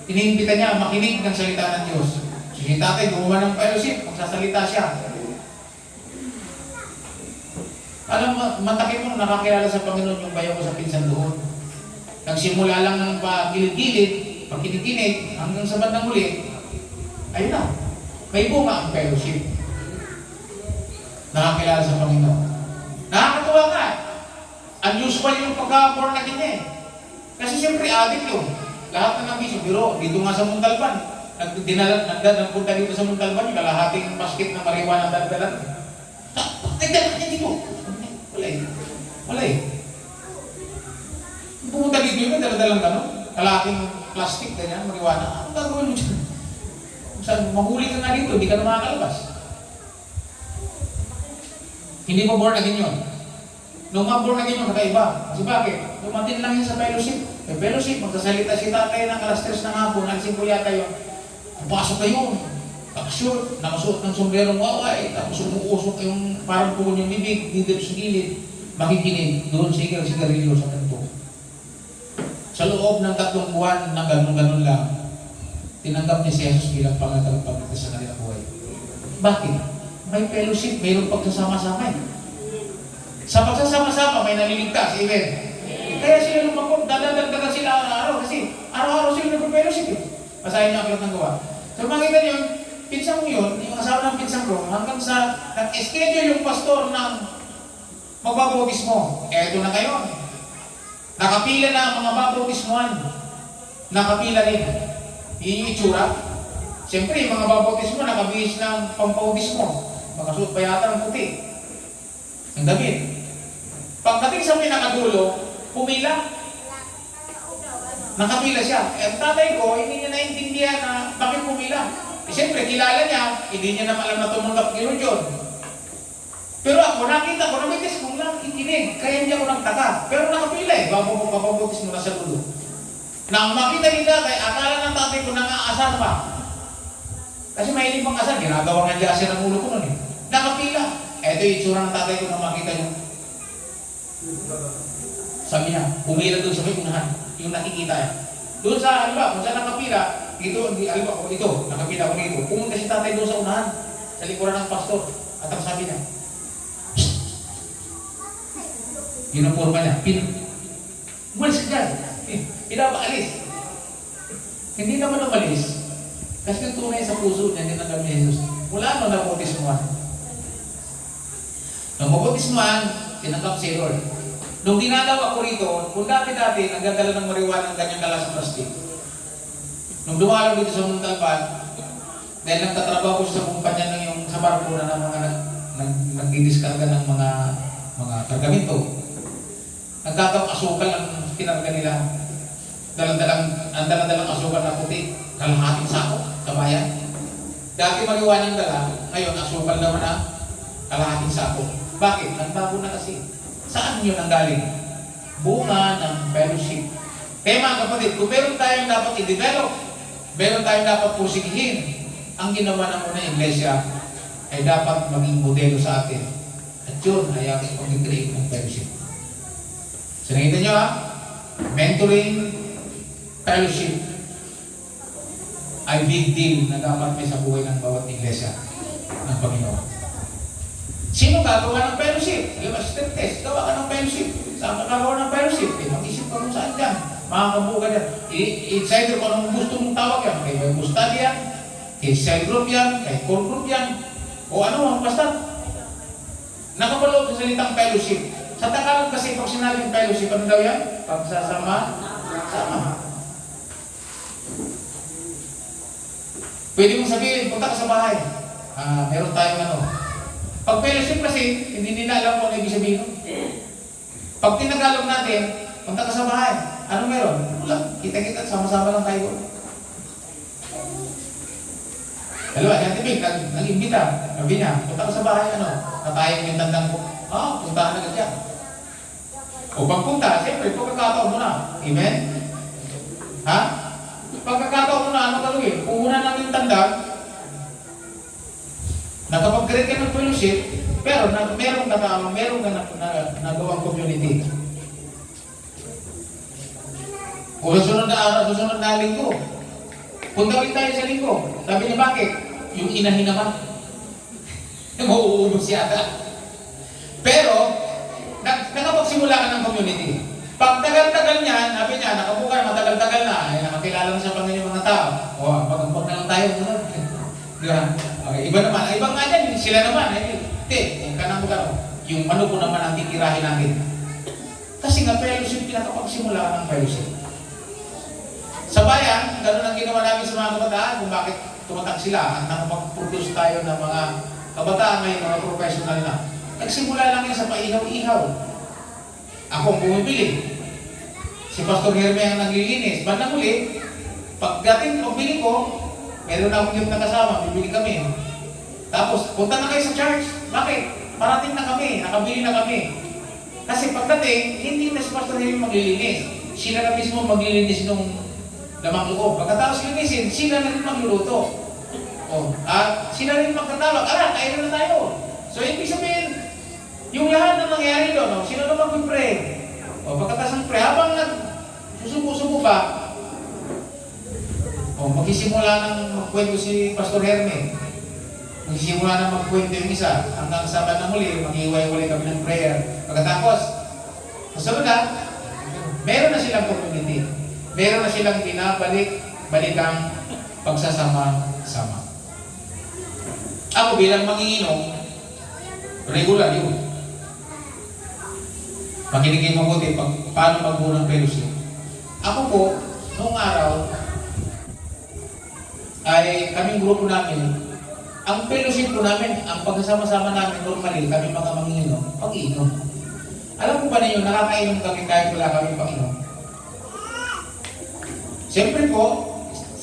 Iniimbita niya makinig ng salita ng Diyos. So si tatay gumawa ng fellowship, magsasalita siya. Alam mo, matakin mo nakakilala sa Panginoon yung bayaw ko sa pinsan doon. Nagsimula lang ng pagilid-gilid, pagkinikinig, hanggang sa bandang huli, ayun na, may bunga ang fellowship. Nakakilala sa Panginoon. Nakakatuwa nga. Unusual yung pagka-born again niya eh. Kasi siyempre addict yun. Lahat na nabisyo. Pero dito nga sa Muntalban, nagpunta dito sa Muntalban, yung kalahating basket na marijuana na dala-dala. Nagdala niya dito. Wala eh. Wala eh. Pumunta dito yun, dala-dalang gano'n. Kalahating plastic, ganyan, marijuana. Ano gagawin mo dyan? Saan, mahuli ka nga dito, hindi ka na makakalabas. Hindi mo born again yun. Nung born again yun, kakaiba. Kasi bakit? Dumating lang yun sa fellowship. Eh, fellowship, magsasalita si tatay ng alas 3 ng hapon, alisin ko yata yun. Pasok kayo. Nakashoot, nakasuot ng sombrerong waway, tapos umuusok yung parang puno yung bibig, dito sa gilid, makikinig, doon sigarilyo sa kanto. Sa loob ng 3 buwan na ganun-ganun lang, tinanggap niya si Jesus bilang pangatagpagligtas sa kanilang buhay. Bakit? May fellowship, mayroong pagsasama-sama eh. Sa pagsasama-sama, may naliligtas. Amen. Kaya sila lumangkot, dadagdagan sila araw-araw kasi araw-araw sila nag-fellowship eh. Basahin niyo ang Aklat ng Gawa. So makita niyo, pinsang mo yun, yung asawa ng pinsang ko, hanggang sa nag-schedule yung pastor ng magbabautismo. Eto na ngayon. Nakapila na ang mga babautismoan. Nakapila rin. Yun yung itsura. Siyempre, yung mga babautismo, nakabihis ng pampautismo. Makasuot pa yata ng puti. Ang damit. Pagdating sa pinakadulo, pumila. Nakapila siya. Eh, ang tatay ko, hindi niya naintindihan na bakit pumila. Eh, siyempre, kilala niya, hindi niya naman alam na tumanggap ni John. Pero ako, nakita ko, namitis kong lang ikinig. Kaya hindi ako nagtaka. Pero nakapila eh, babautis mo na sa dulo. Nang makita ni tatay, akala ng tatay ko nangaasar pa. Kasi mahilig pang asar, ginagawa nga diyasya ng ulo ko nun eh. Nakapila. Ito yung itsura ng tatay ko na makita niyo. Sabi niya, pumila doon sa may unahan. Yung nakikita niya. Doon sa, halimbawa, kung saan nakapila, dito, halimbawa, ito, nakapila ko dito. Pumunta si tatay doon sa unahan, sa likuran ng pastor. At ang sabi niya, psst! Yun ang forma niya. Umalis ka dyan. Pinapaalis. Hindi naman umalis. Kasi yung tunay sa puso niya, hindi na kami Jesus. Wala nang nabautismuhan. Nung mabautismuhan, tinanggap si Lord. Nung dinalaw ako rito, kung dati-dati, nagdadala ng marijuana ng kanyang kalasang plastic. Nung dumalaw dito sa Muntalban, dahil nagtatrabaho ko sa kumpanya ng yung sa barko na ng mga nagdidiskarga ng mga kargamento, nagkakasukal ang kinarga nila. Ang dalang asukal na puti, kalahating sako sa bayan. Dati marijuana ang dala, ngayon asukal naman na kalahating sako. Bakit? Nagbago na kasi. Saan yun ang galing? Bunga ng fellowship. Kaya mga kapatid, kung meron tayong dapat i-develop, meron tayong dapat pusigihin, ang ginawa ng unang iglesia ay dapat maging modelo sa atin. At yun ay ang pag-create ng fellowship. So nakita nyo ha? Mentoring, fellowship ay big deal na dapat may sa buhay ng bawat iglesia ng Panginoon. Sino gagawa ng fellowship? Alam mo, step test, gawa ka ng fellowship. Saan ka gagawa ng fellowship? Eh, mag-isip ka kung saan dyan. Makakabuka dyan. I-decide ko anong gusto mong tawag yan. Kay Bible study yan, kay cell group yan, kay core group yan, o ano, basta. Nakapaloob sa salitang fellowship. Sa Tagalog kasi pag sinabing fellowship, ano daw yan? Pagsasama. Sama. Pwede mong sabihin, punta ka sa bahay. Meron tayong ano. Pag fellowship kasi, hindi nila alam kung ano ibig sabihin. Pag tinagalog natin, punta ka sa bahay. Ano meron? Wala. Kita-kita, sama-sama lang tayo. Dalawa, yan tibig, nag-imbita. Sabi niya, punta ka sa bahay, ano? Natayin yung tandang ko. Puntahan agad yan. O pagpunta, siyempre, pagkakataon mo na. Amen? Ha? Pagkakataon mo na, ano kalugin? Puhunan lang yung tanda, nakapag-create ka ng fellowship, pero meron ka nagawang community. O susunod na araw, susunod na linggo. Punta ulit tayo sa linggo. Sabi niya, bakit? Yung inahin naman. Mauubos yata. Pero, community. Pag tagal-tagal niyan, sabi niya, nakabukan, matagal-tagal na, ay nakakilala na sa Panginoon mga tao. O, pag-ambag na lang tayo. Di ba? Okay, iba naman. Ang ibang nga dyan, sila naman. Yung kanang magano, yung ano ko naman ang titirahin natin. Kasi nga, fellowship, pinakapagsimula ng fellowship. Sa bayan, gano'n ang ginawa namin sa mga kabataan kung bakit tumatak sila at nakapag-produce tayo ng mga kabataan ngayon, mga professional na. Nagsimula lang yan sa paihaw-ihaw. Ako ang bumibili. Si Pastor Herme ang naglilinis. Bandang huli, pagdating pagbili ko, meron na akong gift na kasama, bibili kami. Tapos, punta na kayo sa church. Bakit? Parating na kami, nakabili na kami. Kasi pagdating, hindi na si Pastor Herme maglilinis. Sila na mismo maglilinis nung lamang loob. Pagkatapos linisin, sila na rin magluluto. At sila rin magtatawag, kain na tayo. So, ibig sabihin, yung lahat na nangyari doon, sino na mag-pray? Pagkatapos ng pray, habang nagsusubo-subo pa, magsisimula ng magkwento si Pastor Herme. Magsisimula na magkwento yung isa. Hanggang sa bandang muli, mag-iway-iwalay kami ng prayer. Pagkatapos, kasunod na, meron na silang community. Meron na silang binabalik-balikang pagsasama-sama. Ako bilang manginginom, regular yun. Makinig mo mabuti paano magbuo ng fellowship. Ako po, noong araw, ay kaming grupo namin, ang fellowship po namin, ang pagsasama-sama namin normally, kami mga manginginom, pag-inom. Alam mo ba ninyo, nakakainom kami kahit wala kami pang-inom? Siyempre po,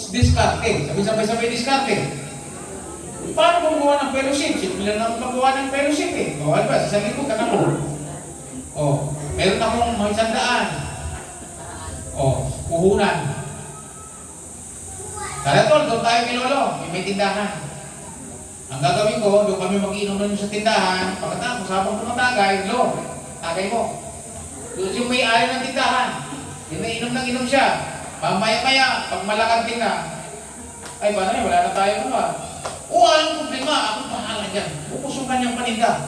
diskarte. Sabi sabay-sabay diskarte. Paano gumawa ng fellowship? Simple lang naman magawa ng fellowship eh. Ano ba? Sa sarili ko, kanang mo. Meron akong mga 100. Puhunan. Tara tol, doon tayo kilolo. May tindahan. Ang gagawin ko, doon kami mag-inom nun sa tindahan. Pagkatapos, habang tumatagay, tagay mo. Doon yung may-ari ng tindahan. Yung may inom siya. Mamaya-maya, pag malakanting na, ay, paano yun? Wala na tayo naman. Anong problema? Ako pahala dyan. Upos yung kanyang paninda.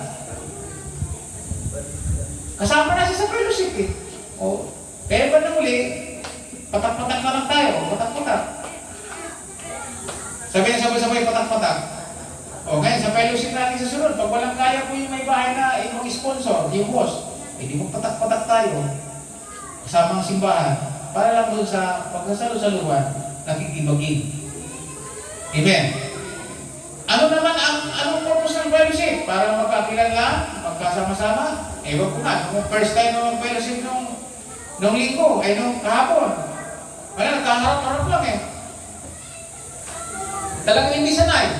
Kasama na siya sa fellowship eh. Kaya ba na muli, patak-patak na lang tayo. Patak-patak. Sabi na sabay-sabay, patak-patak. Ngayon, sa fellowship natin sa sunod, pag walang kaya po yung may bahay na mag-sponsor, yung boss, hindi mo patak-patak tayo. Kasama ang simbahan. Para lang doon sa pagkasalo-saluhan, nakikibagin. Amen. Ano naman anong purpose ng fellowship? Para magkakilala, magkasama-sama? Ewan ko nga, nung first time na mag-fellowship nung linggo, nung kahapon. Wala, nagkaharap-harap lang eh. Talagang hindi sanay.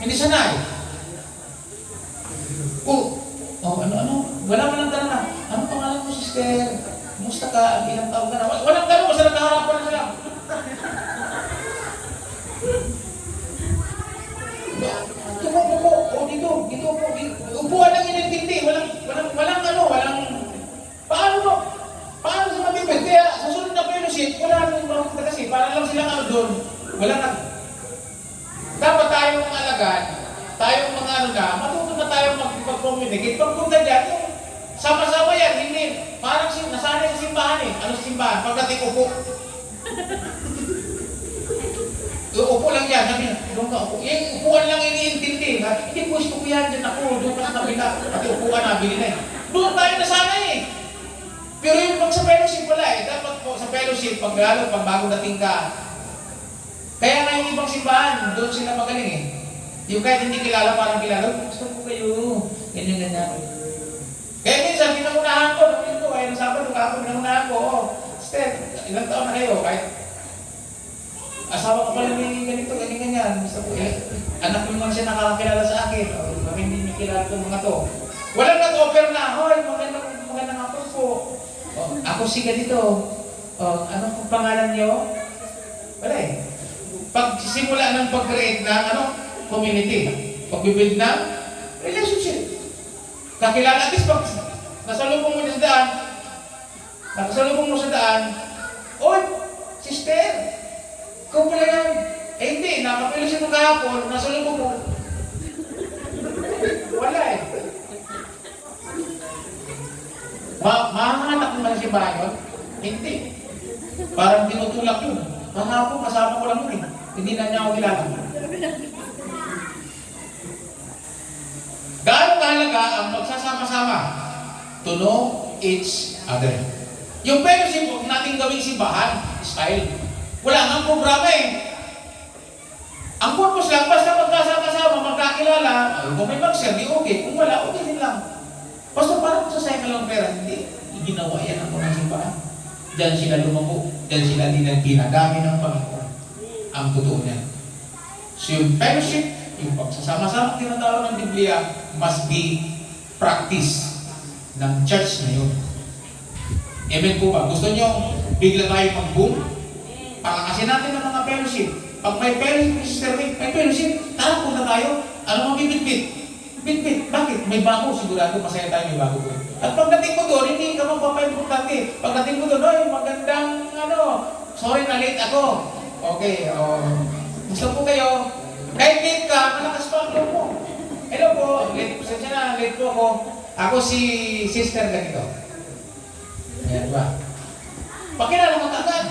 Hindi sanay. Wala ka lang tanong. Anong pangalan mo, sister? Kumusta ka? Ilang taon ka na? Walang tanong, basta nagkaharapan na sila. Dito po. Upuan lang inintindi. Paano sa mabibig? Kaya sa sunod na fellowship, wala nang makakita kasi. Para lang silang doon. Dapat tayong mga alagad, tayong mga matuto na tayong mag-communicate. Pagpunta dyan, sama-sama yan, hindi. Parang nasanay sa simbahan eh. Ano sa simbahan? Pagdating upo. Upo lang yan. Sabi na, doon ka upo. Yung upuan lang iniintindi. Hindi po, gusto ko yan dyan ako. Doon ka sa kabila. Pati upuan na, bili na eh. Doon tayo nasanay eh. Pero yung pag sa fellowship wala eh. Dapat po sa fellowship, lalo pag bago dating ka. Kaya nga yung ibang simbahan, doon sila magaling eh. Yung kahit hindi kilala, parang kilala, gusto ko kayo. Ganyan. Kaya minsan, pinamunahan ko, nung Sabado ka, pinamunahan ko, Steph, ilang taon na kayo, kahit asawa ko pala may ganito, ganyan. Gusto ko, anak ko naman siya nakakilala sa akin, kami hindi niyo kilala itong mga to. Walang nag-offer na, magandang hapon po. Ako si ganito, ano pong pangalan niyo? Wala eh. Pagsimula ng pag-create ng community, pag-build ng relationship. Kakilala, at least pag nakasalubong mo sa daan, oy, sister, ikaw pala yan. Hindi, nakapilis mo kahapon, nasalubong mo. Wala eh. Mahanganak mo ba na simbahan yun? Hindi. Parang tinutulak yun. Mga po, kasama ko lang yun eh. Hindi na niya ako kilala. Gaano kahalaga ang magsasama-sama? To know each other. Yung fellowship, huwag natin gawing simbahan, style. Wala nang programa eh. Ang purpose lang, basta magkasama-sama, magkakilala, kung may mag-share, di okay. Kung wala, okay din lang. Basta parang sasayang lang pera, hindi. Ginawa yan ang mga simbahan. Diyan sila lumago, diyan sila ginadami ng Panginoon. Ang totoo niya. So yung fellowship, yung pagsasama-sama tinatawag ng Biblia, must be practice ng church na yun. Amen po ba? Gusto nyo bigla tayo mag-boom? Pakakasin natin ng mga fellowship. Pag may fellowship, Sister Rick, may fellowship, tara punta tayo. Ano mga bibit-bit? Bit-bit. Bakit? May bago. Sigurado masaya tayo may bago. At pagdating mo doon, hindi ka magpapay-importante. Pagdating mo doon, oy, magandang sorry na late ako. Okay, gusto po kayo, kahit late ka, malakas pa ang loob mo. Hello po, late po ako. Ako si Sister ganito. Ayan ba? Pakilala mo agad.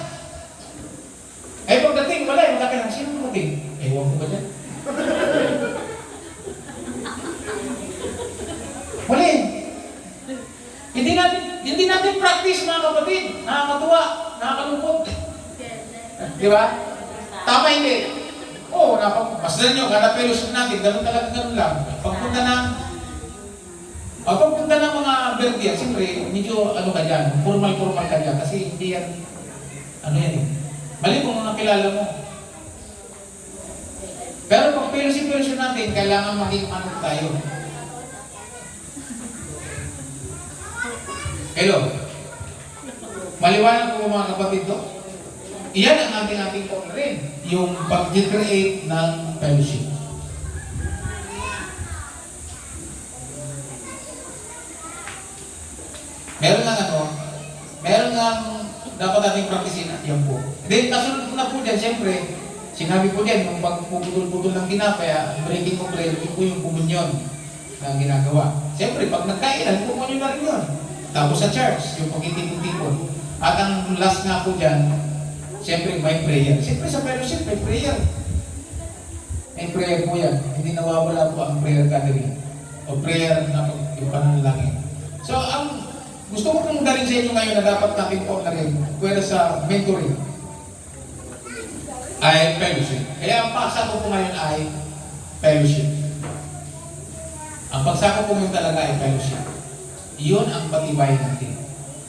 Ay pagdating, wala, magkakalang, sino mo dating? Ewan ko ba dyan? Muli. Hindi natin practice mga kapatid. Nakakatuwa, nakakalungkot. Di ba? Tama hindi. Oo, pasdan nyo, kada fellowship natin, ganun lang. Pagpunta ng mga birthday, siyempre, medyo ka dyan, formal ka dyan, kasi hindi yan, yan eh. Mali kung nakilala mo. Pero pag fellowship natin, kailangan maging tayo. Hello? Maliwanag po mga kapatid to? Iyan ang ating call rin, yung pag-create ng fellowship. Meron nga dapat nating practicein at yan po. Then, kasunod ko na po dyan, siyempre, sinabi po dyan, yung pagpuputol-putol ng tinapay, breaking of bread, yun po yung komunyon na ginagawa. Siyempre, pag nagkainan, komunyon na rin yun. Tapos sa church, yung pagkitipon-tipon. At ang last nga po dyan, siyempre may prayer. Siyempre sa fellowship, may prayer. May prayer po yan. Hindi nawawala po ang prayer gathering. O prayer na yung pananalangin. So, ang gusto ko pong dalhin sa inyo ngayon na dapat natin po na rin, pwede sa mentoring, ay fellowship. Kaya ang pagsako po ngayon ay fellowship. Ang pagsako po ngayon talaga ay fellowship. Iyon ang patibayin natin.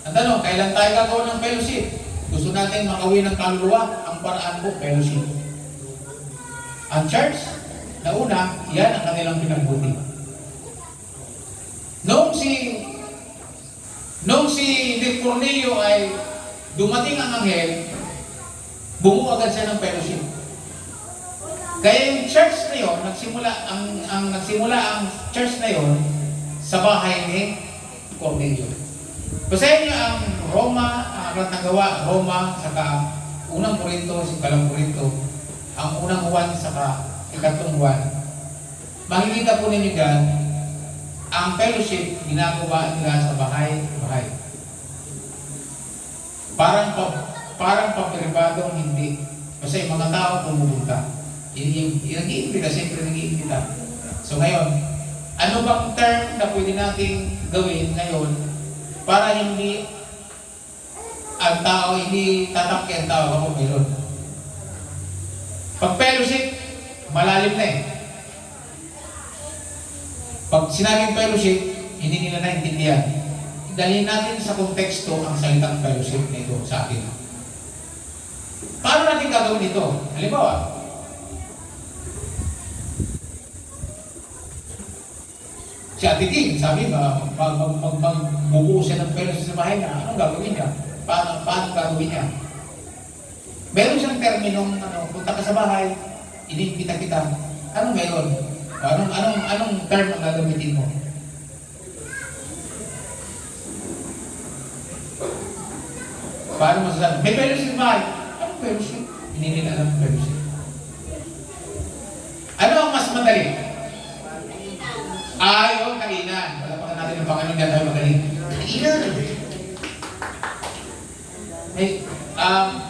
Ang tanong, kailan tayo gagawa ng fellowship? Gusto natin makawin ng kaluluwa, ang paraan po, fellowship. Ang church, na una, yan ang kanilang pinagbuti. Noong si Nick Cornelio ay dumating ang anghel, bumuo agad siya ng fellowship. Kaya yung church na yun, nagsimula ang church na yun sa bahay ni Cornelio. Basahin niyo ang Roma, ang Aklat ng Gawa, Roma, saka unang Korinto, ikatlong Korinto, ang unang Juan, saka ikatlong Juan. Makikita po ninyo dyan, ang fellowship, ginagawa nila sa bahay-bahay. Parang papribadong hindi. Kasi yung mga tao pumupunta. Nag-iimbita, siyempre nag-iimbita. So ngayon, ano bang term na pwede nating gawin ngayon para hindi ang tao, hindi tatapke ang tao kapag mayroon? Pag fellowship, malalim na eh. Pag sinabing fellowship, hindi nila naintindihan. Dalhin natin sa konteksto ang salitang fellowship nito sa atin. Paano natin gagawin ito? Halimbawa, si Ate King, sabi magbubuo siya ng fellowship sa bahay niya, anong gagawin niya? Paano gagawin niya? Meron siyang terminong, punta ka sa bahay, iniimbita kita. Anong meron? Anong term ang gagamitin mo? Paano mo sasabi? May fellowship ba? Anong fellowship? Hindi nila alam fellowship. Ano ang mas madali? Kainan. Wala pa natin ang Panginoon, hindi tayo magaling. Kainan. Hey,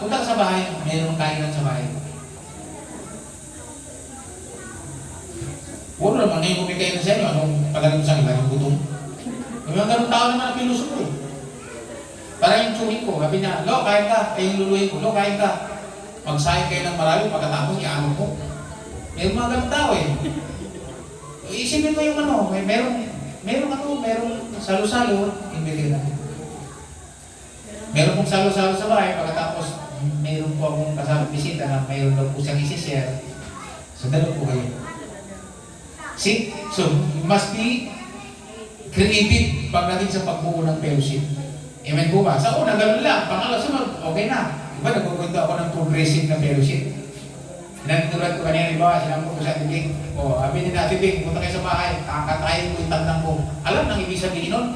punta ka sa bahay, mayroong kainan sa bahay. Huwag naman ngayon kumikain na sa inyo, anong pagaling sa iba, yung gutom. May mga ganun tao naman ang pinuso ko. Para yung tsuhin ko, sabi niya, lo, kain ka. Yung luluhin ko, lo, kain ka. Magsahin kayo ng marami, pagkatapos iano ko. May mga ganun tao eh. Isipin mo yung ano, merong salo-salo, hindi na. Meron pong salo-salo sa bahay, pagkatapos meron po akong kasama bisita na mayroon daw po siyang isi-share. So, dalawa po kayo. See? So, you must be creative pagdating sa pagbuo ng fellowship. Amen po ba? Sa una, gano'n lang. Pangalawa, sunod, okay na. Diba, nagkukwento ako ng progressive na fellowship. Nantulat ko kanina, diba, sinabi ko sa tibing, sabi ni na tibing, punta kayo sa bahay, kakatayin ko yung tandang ko. Alam nang ibig sabihin nun?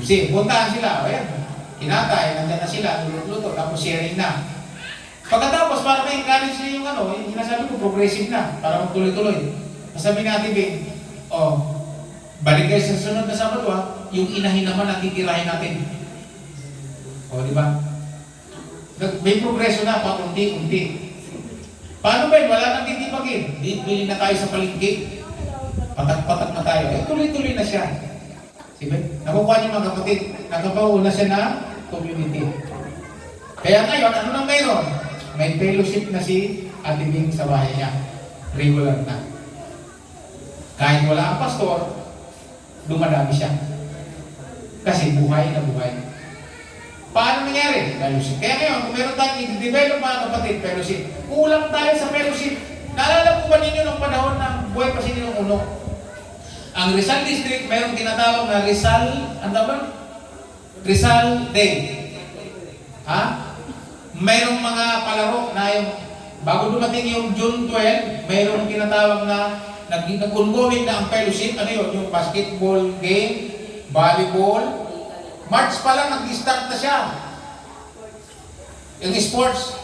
See, puntahan sila, ayan. Kinatay, nandyan na sila, luto, tapos sharing na. Pagkatapos, para may encourage niya yung ano, yung sinasabi ko, progressive na, para magtuloy-tuloy. Sabi natin, Bing, balik kayo sa sunod na Sabado, yung inahin naman natitirahin natin. Di ba? May progreso na, pakunti-unti. Paano ba yun? Wala nang titipagin. Bili na tayo sa palengke. Patak-patak na tayo. Tuloy-tuloy na siya. Sige? Nakukuha niyo mga kapatid. Nagkapauna siya na community. Kaya ngayon, ano nang mayroon? May fellowship na si Ate Bing sa bahay niya. Regular na. Kahit wala ang pastor, dumadami siya. Kasi buhay na buhay. Paano nangyari? Fellowship. Kaya ngayon, kung meron tayong i-develop mga kapatid, fellowship, kulang tayo sa fellowship. Naalala po ba ninyo ng panahon ng buhay pa sila ng uno? Ang Rizal District, mayroong tinatawag na Rizal, ano ba? Rizal Day. Mayroong mga palaro na yung, bago dumating yung June 12, mayroong tinatawag na nag-ongoing na ang fellowship, ano yun, yung basketball game, volleyball. March pa lang, nag-start na siya. Yung sports,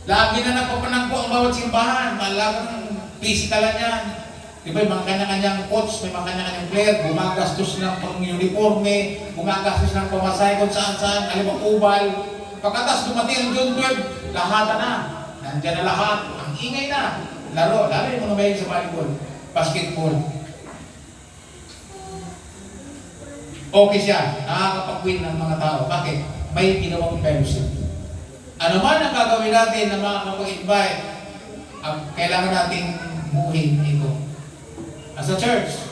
lagi na nagpapanangko ang bawat simbahan, talagang physicalan yan. Diba, mga kanya-kanyang coach, may mga kanya-kanyang player, gumagastos ng pang-uniforme, gumagastos ng pamasahe kung saan-saan, alimang ubal. Pagkatas dumating ang June 12, lahat na. Nandiyan na lahat, ang ingay na. Lalo yung mga mahilig sa volleyball. Basketball. Okay siya, nakakapag-win ng mga tao. Bakit? May ginawang fellowship. Ano man ang gagawin natin na makakapag-invite, kailangan nating buuhin ito. As a church,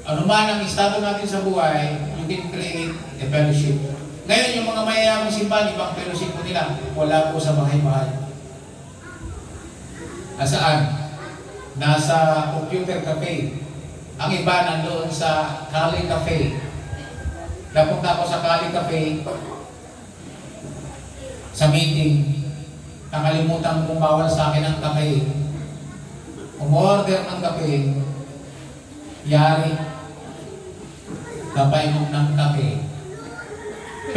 ano man ang estado natin sa buhay, you can create a fellowship. Ngayon, yung mga mayayamang simbahan, ibang fellowship po nila, wala po sa bahay-bahay. Nasaan? Nasa computer cafe. Ang iba nandoon sa Kali Cafe. Napunta ako sa Kali Cafe sa meeting. Nakalimutan kong bawal sa akin ang kape. Umorder ng kape. Yari. Napainom ng kape.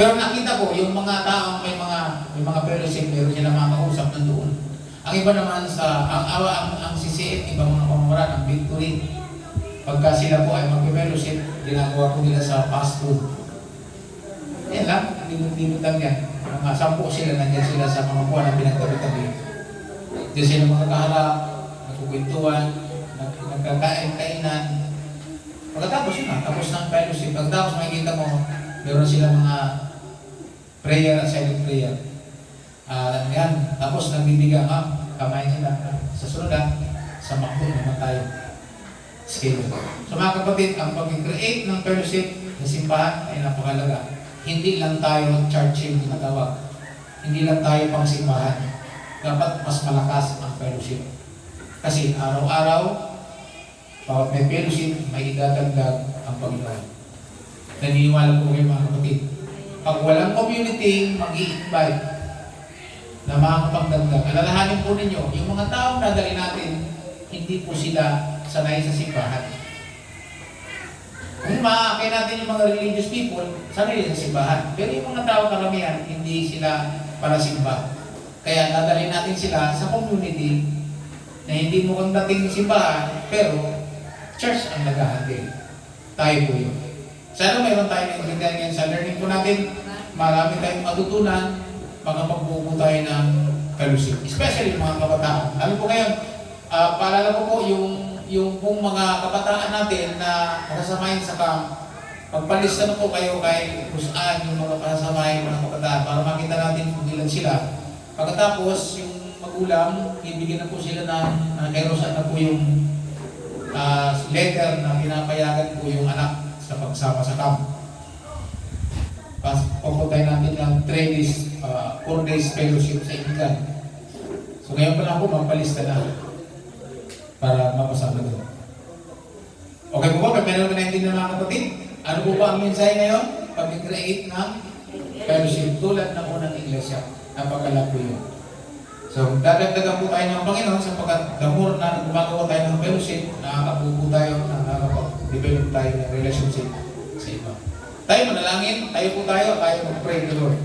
Pero nakita ko, yung mga taong may mga fellowship, meron sila mga kausap nandoon. Ang iba naman ang CCF, ibang mga pamamaraan, ang Victory. Pagka sila po ay mag-fellowship, ginagawa po nila sa fast food. Yan lang, limot lang yan. Mga 10 sila, nandiyan sila sa mga buwan na pinagtabi-tabi. Diyan sila makakaharap, nagkukwentuhan, nagkakain-kainan. Pagkatapos yun tapos ng fellowship. Pagkatapos makikita mo, meron sila mga prayer at silent prayer. Yan, tapos nagbibigyan kamay sila. Sa sunod sa makbul naman tayo. Schedule. So mga kapatid, ang pag-create ng fellowship sa simbahan ay napakalaga. Hindi lang tayo churching tinatawag. Hindi lang tayo pang simbahan. Dapat mas malakas ang fellowship. Kasi araw-araw, bawat may fellowship, may idadagdag ang Panginoon. Naniniwala po kayo mga kapatid. Pag walang community, mag-i-invite na makakapagdagdag. Alalahanin po ninyo, yung mga taong dadali natin, hindi po sila sanay sa simbahan. Kung maaakay natin yung mga religious people, sanay sa simbahan. Pero yung mga tao karamihan, hindi sila para simba. Kaya dadalhin natin sila sa community na hindi mo kang dating simbahan, pero church ang nag-ahandle. Tayo po yun. Sana mayroon tayo naintindihan ngayon sa learning po natin. marami tayong matutunan, makapagbuo tayo ng fellowship. Especially mga kabataan. Alam po ngayon, paalala ko po yung pong mga kabataan natin na makasamahin sa camp, magpalista na po kayo kay kung saan yung mga kasamahin mga kabataan para makita natin kung ilan sila. Pagkatapos, yung magulang, ibigyan na po sila ng kairosan na po yung letter na pinapayagan po yung anak sa pagsama sa camp. Pupuntahin natin ng 3 days, 4 days fellowship sa Inigan. So ngayon pa lang po, magpalista na para mapasama doon. Okay po ba? Meron na natin na mga kapatid? Ano po ba ang mensahe ngayon? Pag-create ng fellowship tulad ng unang iglesia. Napakala po yun. So, dadagdagan po tayo ng Panginoon sapagkat the more na gumagawa tayo ng fellowship, nakakabuo tayo, nakakapag-develop tayo ng relationship sa iba. Tayo manalangin, tayo po tayo mag-pray to Lord.